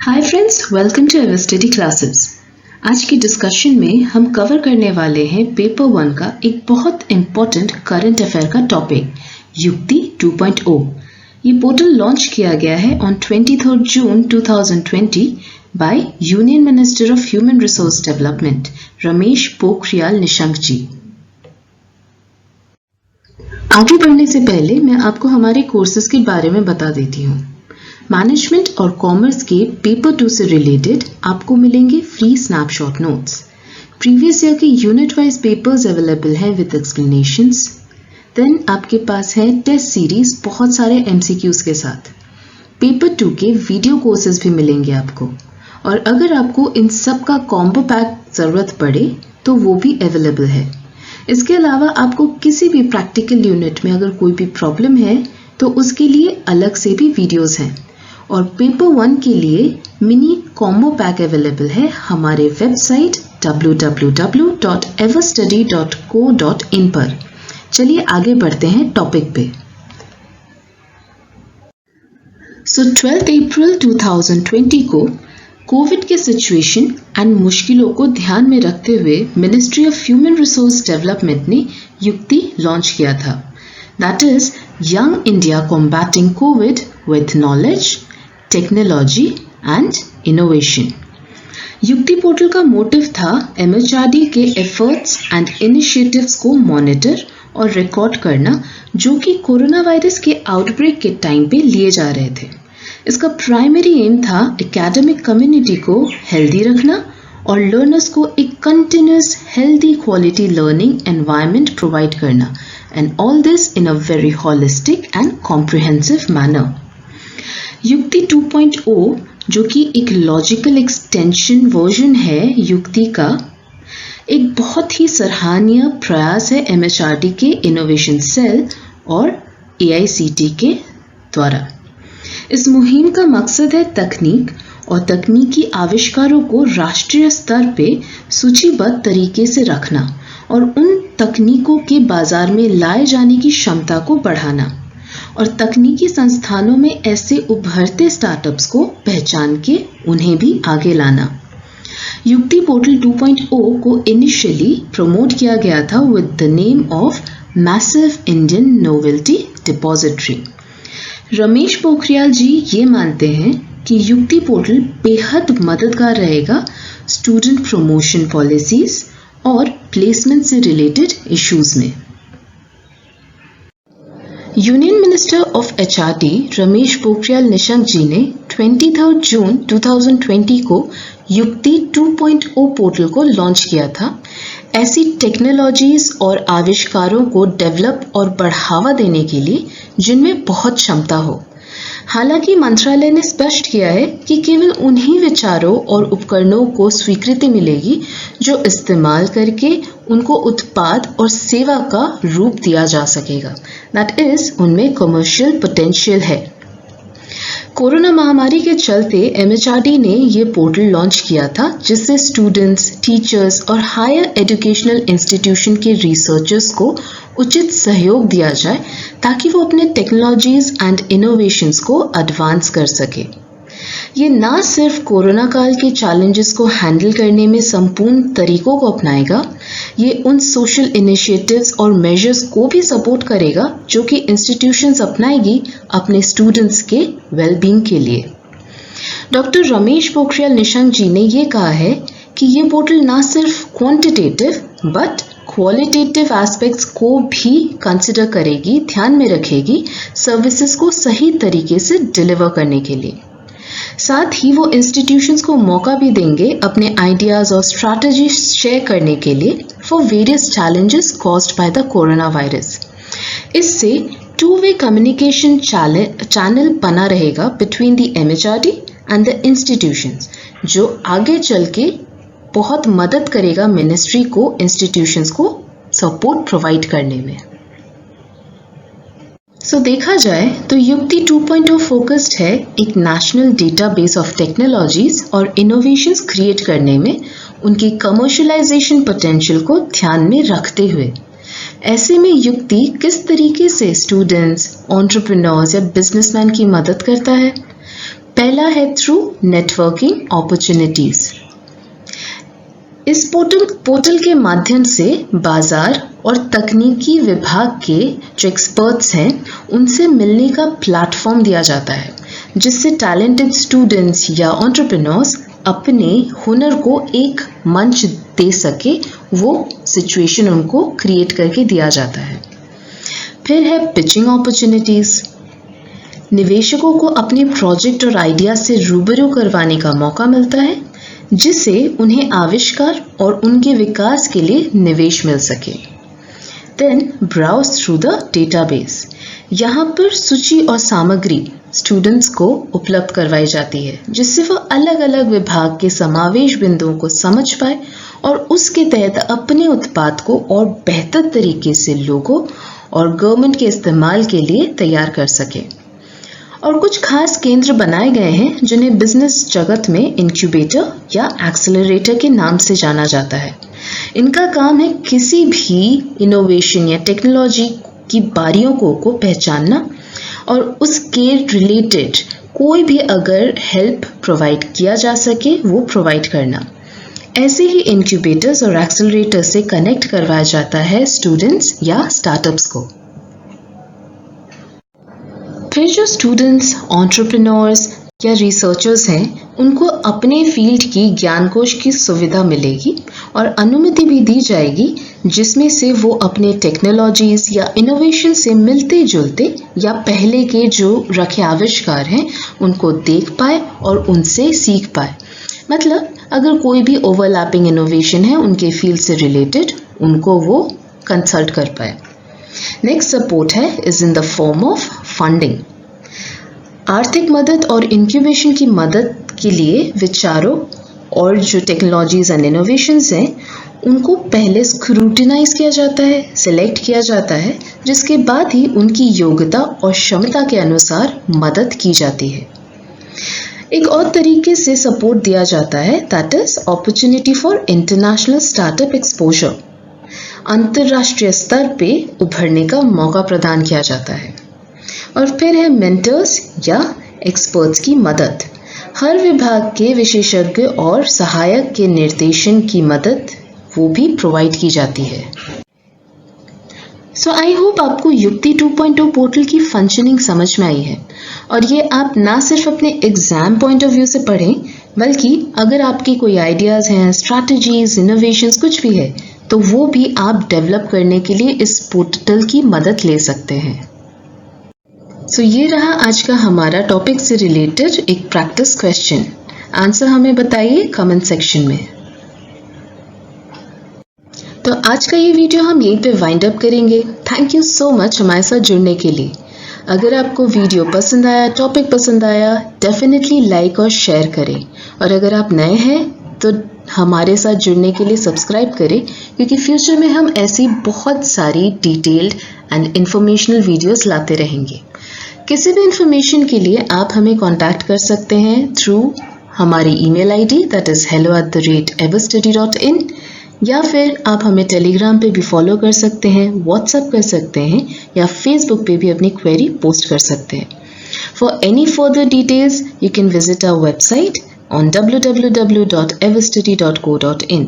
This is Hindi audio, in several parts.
Hi friends, welcome to ever study classes. आज की डिस्कशन में हम कवर करने वाले हैं पेपर 1 का एक बहुत इम्पोर्टेंट करंट अफेयर का टॉपिक युक्ति 2.0। ये पोर्टल लॉन्च किया गया है on 23 June 2020 by Union Minister of Human Resource Development Ramesh Pokhriyal Nishank ji. आगे बढ़ने से पहले मैं आपको हमारे कोर्सेज के बारे में बता देती हूँ। मैनेजमेंट और कॉमर्स के पेपर 2 से रिलेटेड आपको मिलेंगे free snapshot notes. Previous year के यूनिट वाइज पेपर्स अवेलेबल हैं विद एक्सप्लेनेशंस। देन आपके पास है टेस्ट सीरीज बहुत सारे एमसीक्यूज के साथ। पेपर 2 के वीडियो कोर्सेज भी मिलेंगे आपको, और अगर आपको इन सब का कॉम्बो पैक ज़रूरत पड़े तो वो भी अवेलेबल है। इसके अलावा आपको किसी भी प्रैक्टिकल यूनिट में अगर कोई भी प्रॉब्लम है तो उसके लिए अलग से भी वीडियोस हैं। और पेपर 1 के लिए मिनी कॉम्बो पैक अवेलेबल है हमारे वेबसाइट www.everstudy.co.in पर। चलिए आगे बढ़ते हैं टॉपिक पे। 12 अप्रैल 2020 को कोविड के सिचुएशन एंड मुश्किलों को ध्यान में रखते हुए ministry of Human Resource development ने युक्ति लॉन्च किया था, that is young India combating Covid with knowledge, technology and innovation. युक्ति पोर्टल का मोटिव था एमएचआरडी के एफर्ट्स एंड इनिशिएटिव्स को मॉनिटर और रिकॉर्ड करना, जो कि कोरोना वायरस के आउटब्रेक के टाइम पे लिए जा रहे थे। इसका प्राइमरी एम था एकेडमिक कम्युनिटी को हेल्दी रखना और लर्नर्स को एक continuous healthy quality learning environment provide करना, and all this in a very holistic and comprehensive manner. युक्ति 2.0 जो कि एक लॉजिकल एक्सटेंशन वर्जन है युक्ति का, एक बहुत ही सराहनीय प्रयास है एमएचआरडी के इनोवेशन सेल और एआईसीटी के द्वारा। इस मुहिम का मकसद है तकनीक और तकनीकी आविष्कारों को राष्ट्रीय स्तर पे सूचीबद्ध तरीके से रखना और उन तकनीकों के बाजार में लाए जाने की क्षमता को बढ़ाना, और तकनीकी संस्थानों में ऐसे उभरते स्टार्टअप्स को पहचान के उन्हें भी आगे लाना। युक्ति पोर्टल 2.0 को इनिशियली प्रमोट किया गया था with the name of massive Indian novelty depository. Ramesh Pokhriyal ji ये मानते हैं कि युक्ति पोर्टल बेहद मददगार रहेगा स्टूडेंट प्रमोशन पॉलिसीज और प्लेसमेंट से रिलेटेड इश्यूज में। Union Minister of HRD Ramesh Pokhriyal Nishank ji ने 23 जून 2020 को युक्ति 2.0 पोर्टल को लॉन्च किया था, ऐसी टेक्नोलॉजीज और आविष्कारों को डेवलप और बढ़ावा देने के लिए जिनमें बहुत क्षमता हो। हालांकि मंत्रालय ने स्पष्ट किया है कि केवल उन्हीं विचारों और उपकरणों को स्वीकृति मिलेगी जो इस्तेमाल करके उनको उत्पाद और सेवा का रूप दिया जा सकेगा, दैट इज उनमें कमर्शियल पोटेंशियल है। कोरोना महामारी के चलते एमएचआरडी ने ये पोर्टल लॉन्च किया था, जिससे स्टूडेंट्स, टीचर्स और हायर एजुकेशनल इंस्टीट्यूशन के रिसर्चर्स को उचित सहयोग दिया जाए ताकि वो अपने टेक्नोलॉजीज एंड इनोवेशंस को एडवांस कर सके। ये ना सिर्फ कोरोना काल के चैलेंजेस को हैंडल करने में संपूर्ण तरीकों को अपनाएगा, ये उन सोशल इनिशिएटिव्स और मेजर्स को भी सपोर्ट करेगा जो कि इंस्टीट्यूशंस अपनाएगी अपने स्टूडेंट्स के वेलबींग के लिए। डॉक्टर रमेश पोखरियाल निशंक जी ने ये कहा है कि ये पोर्टल ना सिर्फ क्वांटिटेटिव बट क्वालिटेटिव एस्पेक्ट्स को भी कंसिडर करेगी, ध्यान में रखेगी सर्विसेज को सही तरीके से डिलीवर करने के लिए। साथ ही वो इंस्टीट्यूशंस को मौका भी देंगे अपने आइडियाज और स्ट्रैटेजी शेयर करने के लिए for various challenges caused by the corona virus. इससे टू वे कम्युनिकेशन चैनल बना रहेगा between the MHRD and the institutions, जो आगे चल के बहुत मदद करेगा मिनिस्ट्री को इंस्टीट्यूशंस को सपोर्ट प्रोवाइड करने में। देखा जाए तो युक्ति 2.0 फोकस्ड है एक नेशनल डेटाबेस ऑफ टेक्नोलॉजीज और इनोवेशंस क्रिएट करने में उनकी कमर्शियलाइजेशन पोटेंशियल को ध्यान में रखते हुए। ऐसे में युक्ति किस तरीके से स्टूडेंट्स, एंटरप्रेन्योर्स या बिजनेसमैन की मदद करता है? पहला है थ्रू नेटवर्किंग अपॉर्चुनिटीज। इस पोर्टल के माध्यम से बाजार और तकनीकी विभाग के जो एक्सपर्ट्स हैं उनसे मिलने का प्लेटफॉर्म दिया जाता है, जिससे टैलेंटेड स्टूडेंट्स या एंटरप्रेन्योर्स अपने हुनर को एक मंच दे सके, वो सिचुएशन उनको क्रिएट करके दिया जाता है। फिर है पिचिंग अपॉर्चुनिटीज। निवेशकों को अपने प्रोजेक्ट और आइडिया से रूबरू करवाने का मौका मिलता है, जिससे उन्हें आविष्कार और उनके विकास के लिए निवेश मिल सके। Then browse through the database. यहाँ पर सूची और सामग्री स्टूडेंट्स को उपलब्ध करवाई जाती है, जिससे वह अलग अलग विभाग के समावेश बिंदुओं को समझ पाए और उसके तहत अपने उत्पाद को और बेहतर तरीके से लोगों और गवर्नमेंट के इस्तेमाल के लिए तैयार कर सके। और कुछ खास केंद्र बनाए गए हैं जिन्हें बिजनेस जगत में इंक्यूबेटर या एक्सेलरेटर के नाम से जाना जाता है। इनका काम है किसी भी इनोवेशन या टेक्नोलॉजी की बारियों को पहचानना और उसके रिलेटेड कोई भी अगर हेल्प प्रोवाइड किया जा सके वो प्रोवाइड करना। ऐसे ही इंक्यूबेटर्स और एक्सेलरेटर्स से कनेक्ट करवाया जाता है स्टूडेंट्स या स्टार्टअप्स को। फिर जो स्टूडेंट्स, एंटरप्रेन्योर्स या रिसर्चर्स हैं, उनको अपने फील्ड की ज्ञानकोश की सुविधा मिलेगी और अनुमति भी दी जाएगी, जिसमें से वो अपने टेक्नोलॉजीज या इनोवेशन से मिलते जुलते या पहले के जो रखे आविष्कार हैं उनको देख पाए और उनसे सीख पाए। मतलब अगर कोई भी ओवरलैपिंग इनोवेशन है उनके फील्ड से रिलेटेड, उनको वो कंसल्ट कर पाए। नेक्स्ट सपोर्ट है is in the form of funding. आर्थिक मदद और इंक्यूबेशन की मदद के लिए विचारों और जो टेक्नोलॉजीज एंड इनोवेशंस हैं उनको पहले स्क्रूटिनाइज किया जाता है, सिलेक्ट किया जाता है, जिसके बाद ही उनकी योग्यता और क्षमता के अनुसार मदद की जाती है। एक और तरीके से सपोर्ट दिया जाता है, that is opportunity for international startup exposure. अंतर्राष्ट्रीय स्तर पे उभरने का मौका प्रदान किया जाता है। और फिर है मेंटर्स या एक्सपर्ट्स की मदद। हर विभाग के विशेषज्ञ और सहायक के निर्देशन की मदद वो भी प्रोवाइड की जाती है। सो आई होप आपको युक्ति 2.0 पोर्टल की फंक्शनिंग समझ में आई है और ये आप ना सिर्फ अपने एग्जाम पॉइंट ऑफ व्यू से पढ़ें, बल्कि अगर आपके कोई आइडियाज़ हैं, स्ट्रैटेजीज, इनोवेशंस कुछ भी है, तो वो भी आप डेवलप करने के लिए इस पोर्टल की मदद ले सकते हैं। सो ये रहा आज का हमारा टॉपिक से रिलेटेड एक प्रैक्टिस क्वेश्चन। आंसर हमें बताइए कमेंट सेक्शन में। तो आज का ये वीडियो हम यहीं पे वाइंड अप करेंगे। थैंक यू सो मच हमारे साथ जुड़ने के लिए। अगर आपको वीडियो पसंद आया, टॉपिक पसंद आया, डेफिनेटली लाइक और शेयर करें। और अगर आप नए हैं तो हमारे साथ जुड़ने के लिए सब्सक्राइब करें, क्योंकि फ्यूचर में हम ऐसी बहुत सारी डिटेल्ड एंड इंफॉर्मेशनल वीडियोस लाते रहेंगे। किसी भी इंफॉर्मेशन के लिए आप हमें कांटेक्ट कर सकते हैं थ्रू हमारी email ID that is hello@everstudy.in, या फिर आप हमें टेलीग्राम पे भी फॉलो कर सकते हैं, व्हाट्सएप कर सकते हैं या फेसबुक पे भी अपनी क्वेरी पोस्ट कर सकते हैं। For any further details you can visit our website on www.everstudy.co.in।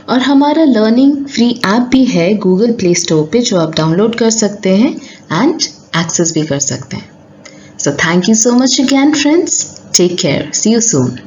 और हमारा लर्निंग फ्री ऐप भी है गूगल प्ले स्टोर पे, जो आप डाउनलोड कर सकते हैं एंड एक्सेस भी कर सकते हैं। So thank you so much again, friends. Take care. See you soon.